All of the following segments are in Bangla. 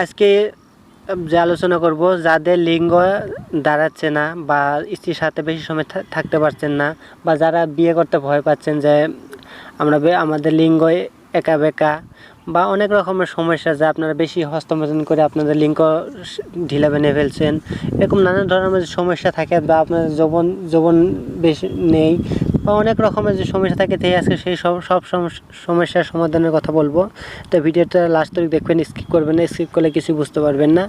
আজকে যে আলোচনা করব যাদের লিঙ্গ দাঁড়াচ্ছে না বা স্ত্রীর সাথে বেশি সময় থাকতে পারছেন না বা যারা বিয়ে করতে ভয় পাচ্ছেন যে আমাদের লিঙ্গ একা বেঁকা বা অনেক রকমের সমস্যা যা আপনারা বেশি হস্তমৈথুন করে আপনাদের লিঙ্গ ঢিলা বানিয়ে ফেলছেন, এরকম নানা ধরনের যে সমস্যা থাকে বা আপনাদের যৌবন বেশি নেই বা অনেক রকমের যে সমস্যা থাকে তাই আজকে সেই সব সমস্যার সমাধানের কথা বলবো। তো ভিডিওটা লাস্ট তক দেখবেন, স্কিপ করবেন না, স্কিপ করলে কিছু বুঝতে পারবেন না।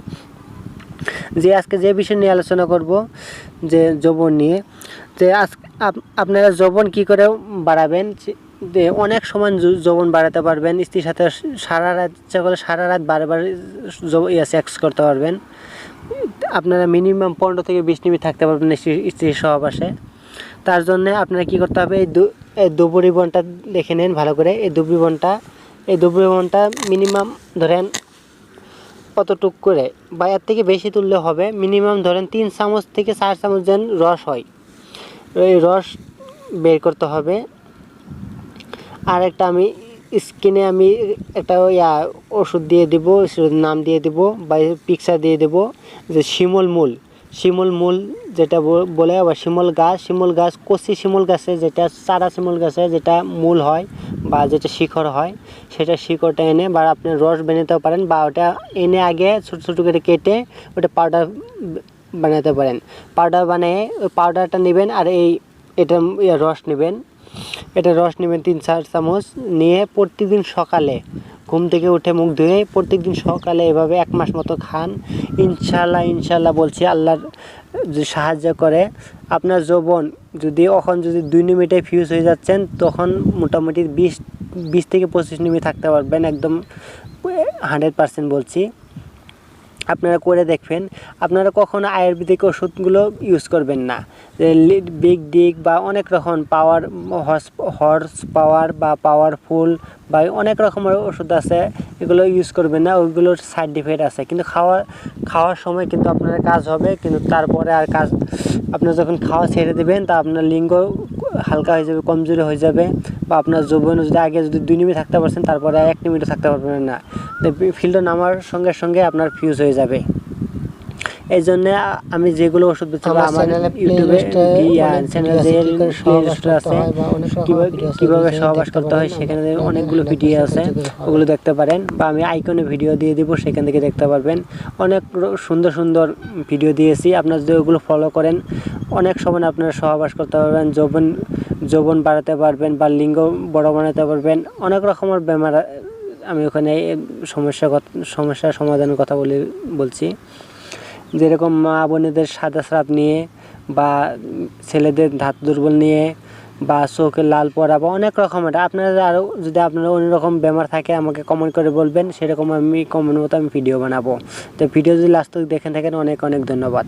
আজকে যে বিষয় নিয়ে আলোচনা করব যে যৌবন নিয়ে, যে আপনারা যৌবন কী করে বাড়াবেন, অনেক সময় যৌবন বাড়াতে পারবেন। স্ত্রীর সাথে সারা রাত ইচ্ছা করলে সারা রাত বারবার সেক্স করতে পারবেন। আপনারা মিনিমাম 15 থেকে 20 মিনিট থাকতে পারবেন স্ত্রীর সহবাসে। তার জন্য আপনারা কী করতে হবে, এই দুপুরি বনটা দেখে নেন ভালো করে। এই দুপুরি বনটা মিনিমাম ধরেন কতটুক করে বা এর থেকে বেশি তুললে হবে, মিনিমাম ধরেন 3 চামচ থেকে 4 চামচ যেন রস হয়, এই রস বের করতে হবে। আর একটা আমি স্কিনে একটা ওষুধ দিয়ে দেবো, নাম দিয়ে দেবো বা পিকচার দিয়ে দেবো যে শিমুল মূল যেটা বলে, বা শিমুল গাছ কচি শিমুল গাছে যেটা চারা শিমুল গাছে যেটা মূল হয় বা যেটা শিকড় হয়, সেটা শিকড়টা এনে বা আপনি রস বানাতেও পারেন বা ওটা এনে আগে ছোটো ছোটো করে কেটে ওটা পাউডার বানাতে পারেন। পাউডার বানিয়ে ওই পাউডারটা নেবেন আর এটা রস নেবেন। এটা রস নেবেন 3-4 চামচ নিয়ে প্রত্যেকদিন সকালে ঘুম থেকে উঠে মুখ ধুয়ে প্রত্যেকদিন সকালে এভাবে 1 মাস মতো খান। ইনশাল্লাহ বলছি, আল্লাহর যে সাহায্য করে আপনার যৌবন যদি 2 মিনিটে ফিউজ হয়ে যাচ্ছেন, তখন মোটামুটি 20 থেকে 25 মিনিট থাকতে পারবেন, একদম 100% বলছি। আপনারা করে দেখবেন। আপনারা কখনো আয়ুর্বেদিক ওষুধগুলো ইউজ করবেন না, বিগ ডিক বা অনেক রকম হর্স পাওয়ার বা পাওয়ারফুল বা অনেক রকমের ওষুধ আছে, এগুলো ইউজ করবেন না। ওইগুলোর সাইড ইফেক্ট আছে, কিন্তু খাওয়ার সময় কিন্তু আপনার কাজ হবে, কিন্তু তারপরে আর কাজ আপনার যখন খাওয়া ছেড়ে দেবেন তা আপনার লিঙ্গ হালকা হয়ে যাবে, কমজোরি হয়ে যাবে বা আপনার যৌবন যদি আগে 2 মিনিট থাকতে পারছেন তারপরে 1 মিনিটও থাকতে পারবেন না, ফিল্ডে নামার সঙ্গে সঙ্গে আপনার ফিউজ হয়ে যাবে। এই জন্য আমি যেগুলো ওষুধ বেচবো আমার ইউটিউবে আছে, কীভাবে সহবাস করতে হয় সেখানে অনেকগুলো ভিডিও আছে, ওগুলো দেখতে পারেন বা আমি আইকনে ভিডিও দিয়ে দিব, সেখান থেকে দেখতে পারবেন। অনেক সুন্দর ভিডিও দিয়েছি, আপনারা যদি ওগুলো ফলো করেন অনেক সময় আপনারা সহবাস করতে পারবেন, যৌবন বাড়াতে পারবেন বা লিঙ্গ বড় বানাতে পারবেন। অনেক রকমের বেমার আমি ওখানে সমস্যার সমাধানের কথা বলছি, যেরকম মা বোনেদের সাদা স্রাব নিয়ে বা ছেলেদের ধাত দুর্বল নিয়ে বা চোখে লাল পড়া বা অনেক রকমের। আপনারা আরও যদি আপনারা অন্য রকম বেমার থাকে আমাকে কমেন্ট করে বলবেন, সেরকম আমি কমেন্ট মতো আমি ভিডিও বানাবো। তো ভিডিও যদি লাস্ট তক দেখে থাকেন অনেক ধন্যবাদ।